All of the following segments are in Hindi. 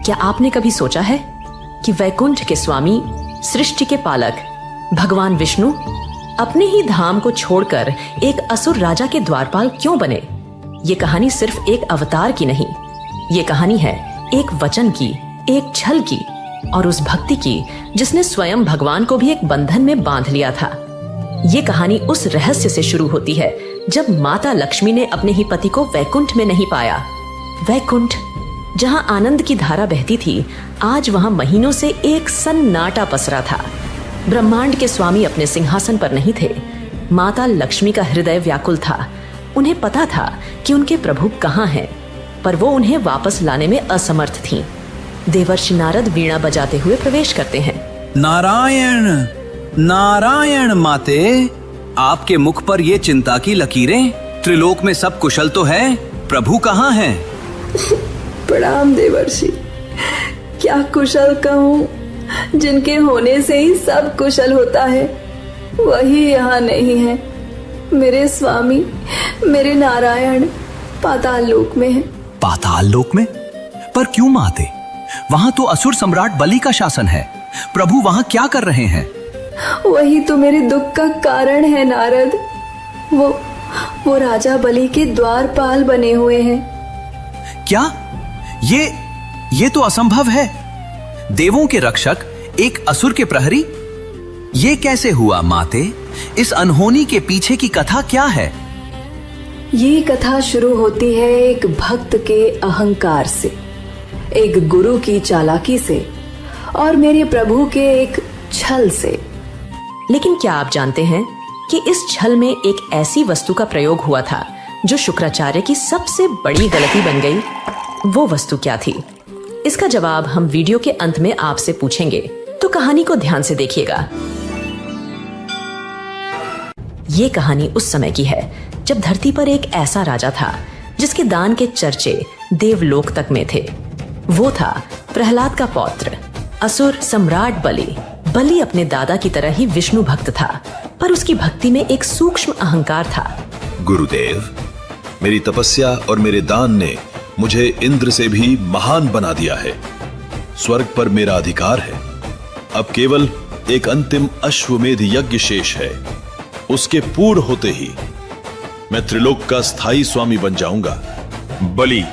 क्या आपने कभी सोचा है कि वैकुंठ के स्वामी, सृष्टि के पालक भगवान विष्णु अपने ही धाम को छोड़कर एक असुर राजा के द्वारपाल क्यों बने? ये कहानी सिर्फ एक अवतार की नहीं, ये कहानी है एक वचन की, एक छल की और उस भक्ति की जिसने स्वयं भगवान को भी एक बंधन में बांध लिया था। ये कहानी उस रहस्य से शुरू होती है जब माता लक्ष्मी ने अपने ही पति को वैकुंठ में नहीं पाया। वैकुंठ, जहां आनंद की धारा बहती थी, आज वहां महीनों से एक सन्नाटा पसरा था। ब्रह्मांड के स्वामी अपने सिंहासन पर नहीं थे। माता लक्ष्मी का हृदय व्याकुल था। उन्हें पता था कि उनके प्रभु कहाँ हैं, पर वो उन्हें वापस लाने में असमर्थ थीं। देवर्षि नारद वीणा बजाते हुए प्रवेश करते हैं। नारायण नारायण माते, आपके मुख पर ये चिंता की लकीरें। त्रिलोक में सब कुशल तो है, प्रभु कहाँ हैं? प्रणाम देवर्षि। क्या कुशल कहूँ, जिनके होने से ही सब कुशल होता है, वही यहाँ नहीं है। मेरे स्वामी, मेरे नारायण पाताल लोक में है। पाताल लोक में? पर क्यों माते? वहाँ तो असुर सम्राट बलि का शासन है। प्रभु वहाँ क्या कर रहे हैं? वही तो मेरे दुख का कारण है नारद। वो राजा बलि के द्वारपाल बने हुए हैं। क्या? ये तो असंभव है। देवों के रक्षक एक असुर के प्रहरी? ये कैसे हुआ माते? इस अनहोनी के पीछे की कथा क्या है? ये कथा शुरू होती है एक भक्त के अहंकार से, एक गुरु की चालाकी से और मेरे प्रभु के एक छल से। लेकिन क्या आप जानते हैं कि इस छल में एक ऐसी वस्तु का प्रयोग हुआ था जो शुक्राचार्य की सबसे बड़ी गलती बन गई? वो वस्तु क्या थी? इसका जवाब हम वीडियो के अंत में आपसे पूछेंगे, तो कहानी को ध्यान से देखिएगा। ये कहानी उस समय की है जब धरती पर एक ऐसा राजा था जिसके दान के चर्चे देवलोक तक में थे। वो था प्रहलाद का पौत्र, असुर सम्राट बलि। बलि अपने दादा की तरह ही विष्णु भक्त था, पर उसकी भक्ति में एक सूक्ष्म अहंकार था। गुरुदेव, मेरी तपस्या और मेरे दान ने मुझे इंद्र से भी महान बना दिया है। स्वर्ग पर मेरा अधिकार है। अब केवल एक अंतिम अश्वमेध यज्ञ शेष है। उसके पूर्ण होते ही मैं त्रिलोक का स्थायी स्वामी बन जाऊंगा। बलि,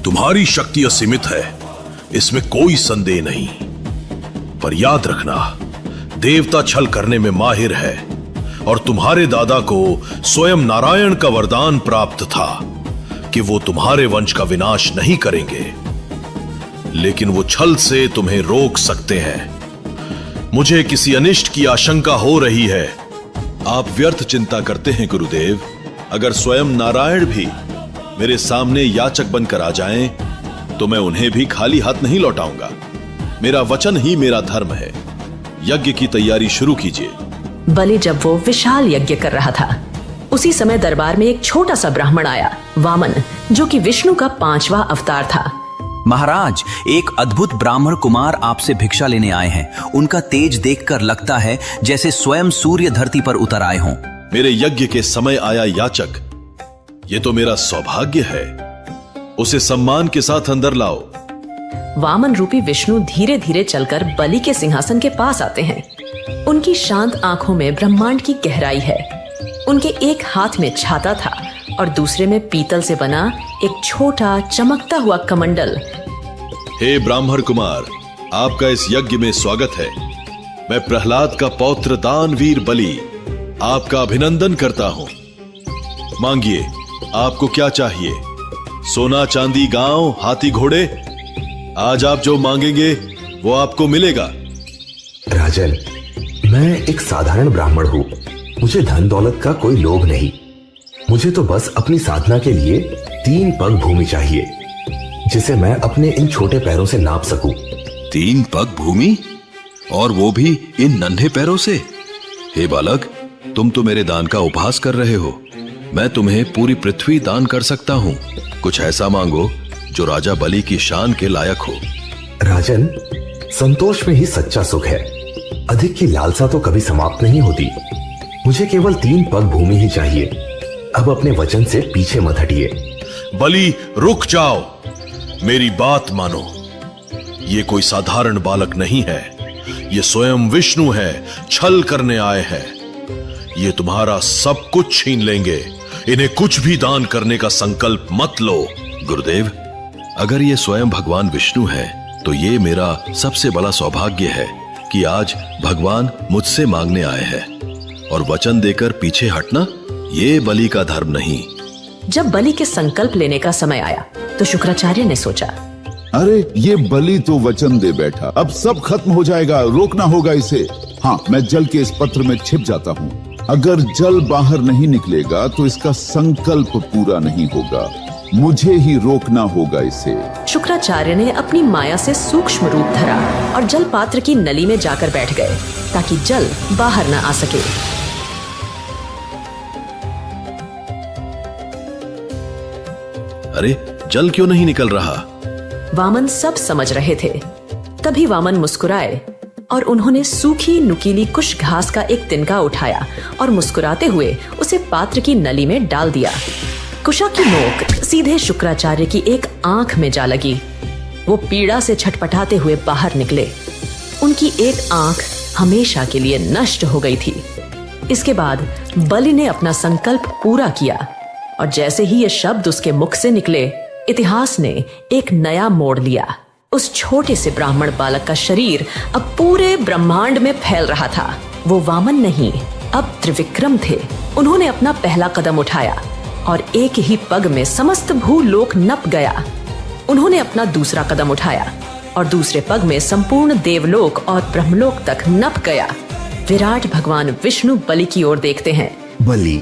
तुम्हारी शक्ति असीमित है, इसमें कोई संदेह नहीं। पर याद रखना, देवता छल करने में माहिर है और तुम्हारे दादा को स्वयं नारायण का वरदान प्राप्त था कि वो तुम्हारे वंश का विनाश नहीं करेंगे, लेकिन वो छल से तुम्हें रोक सकते हैं। मुझे किसी अनिष्ट की आशंका हो रही है। आप व्यर्थ चिंता करते हैं गुरुदेव। अगर स्वयं नारायण भी मेरे सामने याचक बनकर आ जाएं, तो मैं उन्हें भी खाली हाथ नहीं लौटाऊंगा। मेरा वचन ही मेरा धर्म है। यज्ञ की तैयारी शुरू कीजिए। बलि जब वो विशाल यज्ञ कर रहा था, उसी समय दरबार में एक छोटा सा ब्राह्मण आया, वामन, जो कि विष्णु का 5वां अवतार था। महाराज, एक अद्भुत ब्राह्मण कुमार आपसे भिक्षा लेने आए हैं। उनका तेज देखकर लगता है जैसे स्वयं सूर्य धरती पर उतर आए हों। मेरे यज्ञ के समय आया याचक, ये तो मेरा सौभाग्य है। उसे सम्मान के साथ अंदर लाओ। वामन रूपी विष्णु धीरे धीरे चलकर बलि के सिंहासन के पास आते हैं। उनकी शांत आंखों में ब्रह्मांड की गहराई है। उनके एक हाथ में छाता था और दूसरे में पीतल से बना एक छोटा चमकता हुआ कमंडल। हे ब्राह्मण कुमार, आपका इस यज्ञ में स्वागत है। मैं प्रहलाद का पौत्र दानवीर बलि आपका अभिनंदन करता हूं। मांगिए, आपको क्या चाहिए? सोना चांदी, गांव, हाथी घोड़े? आज आप जो मांगेंगे वो आपको मिलेगा। राजन, मैं एक साधारण ब्राह्मण हूँ। मुझे धन दौलत का कोई लोभ नहीं। मुझे तो बस अपनी साधना के लिए 3 पग भूमि चाहिए, जिसे मैं अपने इन छोटे पैरों से नाप सकूं। 3 पग भूमि? और वो भी इन नन्हे पैरों से? हे बालक, तुम तो मेरे दान का उपहास कर रहे हो। मैं तुम्हें पूरी पृथ्वी दान कर सकता हूँ। कुछ ऐसा मांगो जो राजा बलि की शान के लायक हो। राजन, संतोष में ही सच्चा सुख है। अधिक की लालसा तो कभी समाप्त नहीं होती। मुझे केवल 3 पग भूमि ही चाहिए। अब अपने वचन से पीछे मत हटिए। बलि, रुक जाओ। मेरी बात मानो, ये कोई साधारण बालक नहीं है, ये स्वयं विष्णु है, छल करने आए हैं। ये तुम्हारा सब कुछ छीन लेंगे, इन्हें कुछ भी दान करने का संकल्प मत लो। गुरुदेव, अगर ये स्वयं भगवान विष्णु है तो ये मेरा सबसे बड़ा सौभाग्य है कि आज भगवान मुझसे मांगने आए हैं, और वचन देकर पीछे हटना ये बलि का धर्म नहीं। जब बलि के संकल्प लेने का समय आया तो शुक्राचार्य ने सोचा, अरे ये बलि तो वचन दे बैठा, अब सब खत्म हो जाएगा, रोकना होगा इसे। हाँ, मैं जल के इस पत्र में छिप जाता हूँ। अगर जल बाहर नहीं निकलेगा तो इसका संकल्प पूरा नहीं होगा, मुझे ही रोकना होगा इसे। शुक्राचार्य ने अपनी माया से सूक्ष्म रूप धरा और जल पात्र की नली में जाकर बैठ गए ताकि जल बाहर न आ सके। अरे, जल क्यों नहीं निकल रहा? वामन सब समझ रहे थे। तभी वामन मुस्कुराए और उन्होंने सूखी नुकीली कुश घास का एक तिनका उठाया और मुस्कुराते हुए उसे पात्र की नली में डाल दिया। कुशा की नोक सीधे शुक्राचार्य की एक आंख में जा लगी। वो पीड़ा से छटपटाते हुए बाहर निकले। उनकी एक आंख हमेशा के लिए नष्ट हो गई थी। इसके बाद बलि ने अपना संकल्प पूरा किया और जैसे ही ये शब्द उसके मुख से निकले, इतिहास ने एक नया मोड़ लिया। उस छोटे से ब्राह्मण बालक का शरीर अब पूरे ब्रह्मांड में फैल रहा था। वो वामन नहीं, अब त्रिविक्रम थे। उन्होंने अपना पहला कदम उठाया और एक ही पग में समस्त भूलोक नप गया। उन्होंने अपना दूसरा कदम उठाया और दूसरे पग में संपूर्ण देवलोक और ब्रह्मलोक तक नप गया। विराट भगवान विष्णु बलि की ओर देखते हैं। बलि,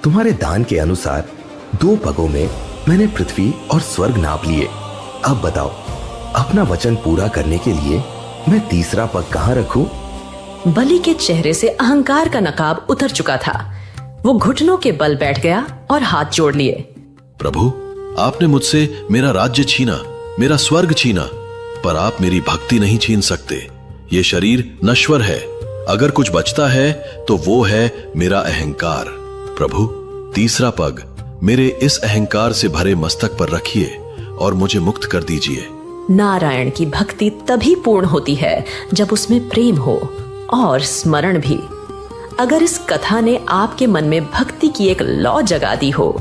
तुम्हारे दान के अनुसार 2 पगों में मैंने पृथ्वी और स्वर्ग नाप लिए। अब बताओ, अपना वचन पूरा करने के लिए मैं तीसरा पग कहाँ रखूं? बलि के चेहरे से अहंकार का नकाब उतर चुका था। वो घुटनों के बल बैठ गया और हाथ जोड़ लिए। प्रभु, आपने मुझसे मेरा राज्य छीना, मेरा स्वर्ग छीना, पर आप मेरी भक्ति नहीं छीन सकते। ये शरीर नश्वर है, अगर कुछ बचता है तो वो है मेरा अहंकार। प्रभु, तीसरा पग मेरे इस अहंकार से भरे मस्तक पर रखिए और मुझे मुक्त कर दीजिए। नारायण की भक्ति तभी पूर्ण होती है जब उसमें प्रेम हो और स्मरण भी। अगर इस कथा ने आपके मन में भक्ति की एक लौ जगा दी हो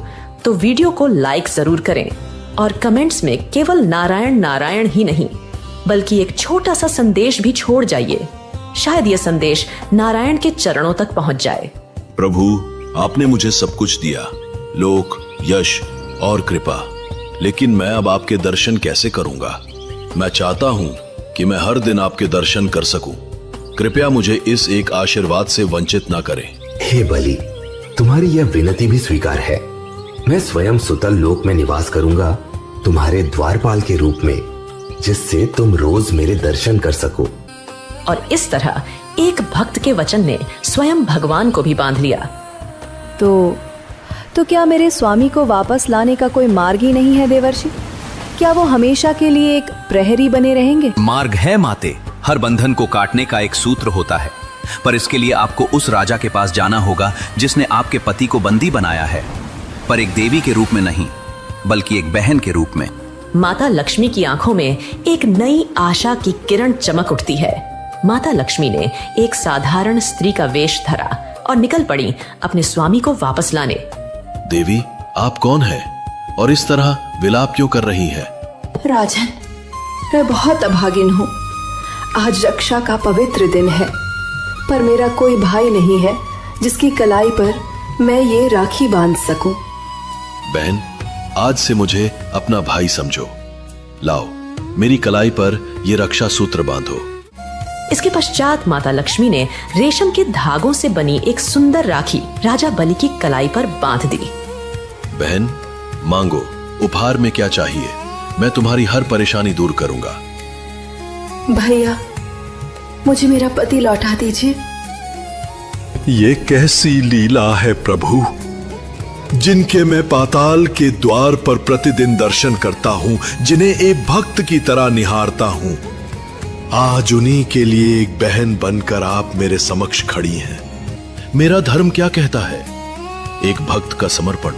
तो वीडियो को लाइक जरूर करें और कमेंट्स में केवल नारायण नारायण ही नहीं बल्कि एक छोटा सा संदेश भी छोड़ जाइए। शायद यह संदेश नारायण के चरणों तक पहुंच जाए। प्रभु, आपने मुझे सब कुछ दिया, लोक, यश और कृपा, लेकिन मैं अब आपके दर्शन कैसे करूंगा? मैं चाहता हूं कि मैं हर दिन आपके दर्शन कर सकूं। कृपया मुझे इस एक आशीर्वाद से वंचित ना करें। हे बलि, तुम्हारी यह विनती भी स्वीकार है। मैं स्वयं सुतल लोक में निवास करूंगा, तुम्हारे द्वारपाल के रूप में, जिससे तुम रोज मेरे दर्शन कर सको। और इस तरह एक भक्त के वचन ने स्वयं भगवान को भी बांध लिया। तो क्या मेरे स्वामी को वापस लाने का कोई मार्ग ही नहीं है देवर्षि? क्या वो हमेशा के लिए एक प्रहरी बने रहेंगे? मार्ग है माते, हर बंधन को काटने का एक सूत्र होता है, पर इसके लिए आपको उस राजा के पास जाना होगा जिसने आपके पति को बंदी बनाया है, पर एक देवी के रूप में नहीं बल्कि एक बहन के रूप में। माता लक्ष्मी की आंखों में एक नई आशा की किरण चमक उठती है। माता लक्ष्मी ने एक साधारण स्त्री का वेश धरा और निकल पड़ी अपने स्वामी को वापस लाने। देवी, आप कौन हैं और इस तरह विलाप क्यों कर रही हैं? राजन, मैं बहुत अभागिन हूँ। आज रक्षा का पवित्र दिन है, पर मेरा कोई भाई नहीं है जिसकी कलाई पर मैं ये राखी बांध सकूं। बहन, आज से मुझे अपना भाई समझो। लाओ, मेरी कलाई पर ये रक्षा सूत्र बांधो। इसके पश्चात माता लक्ष्मी ने रेशम के धागों से बनी एक सुंदर राखी राजा बलि की कलाई पर बांध दी। बहन, मांगो, उपहार में क्या चाहिए? मैं तुम्हारी हर परेशानी दूर करूंगा। भैया, मुझे मेरा पति लौटा दीजिए। ये कैसी लीला है प्रभु, जिनके मैं पाताल के द्वार पर प्रतिदिन दर्शन करता हूं, जिन्हें एक भक्त की तरह निहारता हूं। आज उन्हीं के लिए एक बहन बनकर आप मेरे समक्ष खड़ी हैं। मेरा धर्म क्या कहता है? एक भक्त का समर्पण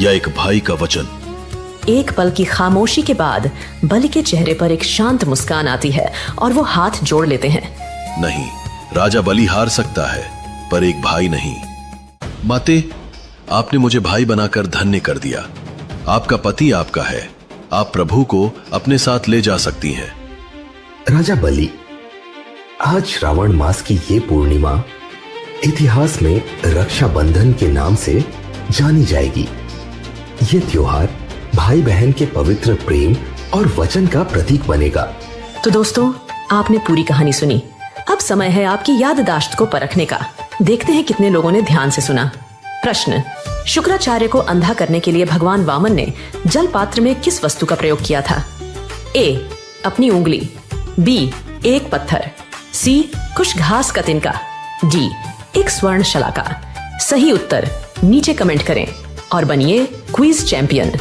या एक भाई का वचन? एक पल की खामोशी के बाद बलि के चेहरे पर एक शांत मुस्कान आती है और वो हाथ जोड़ लेते हैं। नहीं, राजा बलि हार सकता है, पर एक भाई नहीं। माते, आपने मुझे भाई बनाकर धन्य कर दिया। आपका पति आपका है, आप प्रभु को अपने साथ ले जा सकती हैं। राजा बलि, आज श्रावण मास की ये पूर्णिमा इतिहास में रक्षाबंधन के नाम से जानी जाएगी। ये त्योहार भाई बहन के पवित्र प्रेम और वचन का प्रतीक बनेगा। तो दोस्तों, आपने पूरी कहानी सुनी। अब समय है आपकी याददाश्त को परखने का। देखते हैं कितने लोगों ने ध्यान से सुना। प्रश्न: शुक्राचार्य को अंधा करने के लिए भगवान वामन ने जल पात्र में किस वस्तु का प्रयोग किया था? ए, अपनी उंगली। बी, एक पत्थर। सी, कुछ घास का तिनका। डी, एक स्वर्ण शलाका। सही उत्तर नीचे कमेंट करें और बनिए क्विज चैंपियन।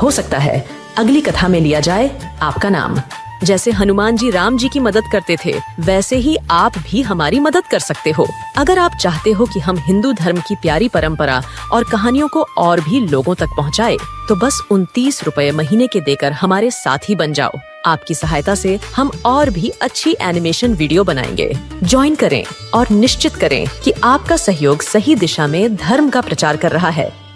हो सकता है अगली कथा में लिया जाए आपका नाम। जैसे हनुमान जी राम जी की मदद करते थे, वैसे ही आप भी हमारी मदद कर सकते हो। अगर आप चाहते हो कि हम हिंदू धर्म की प्यारी परंपरा और कहानियों को और भी लोगों तक पहुंचाए, तो बस 29 रुपए महीने के देकर हमारे साथी बन जाओ। आपकी सहायता से हम और भी अच्छी एनिमेशन वीडियो बनाएंगे। ज्वाइन करें और निश्चित करें कि आपका सहयोग सही दिशा में धर्म का प्रचार कर रहा है।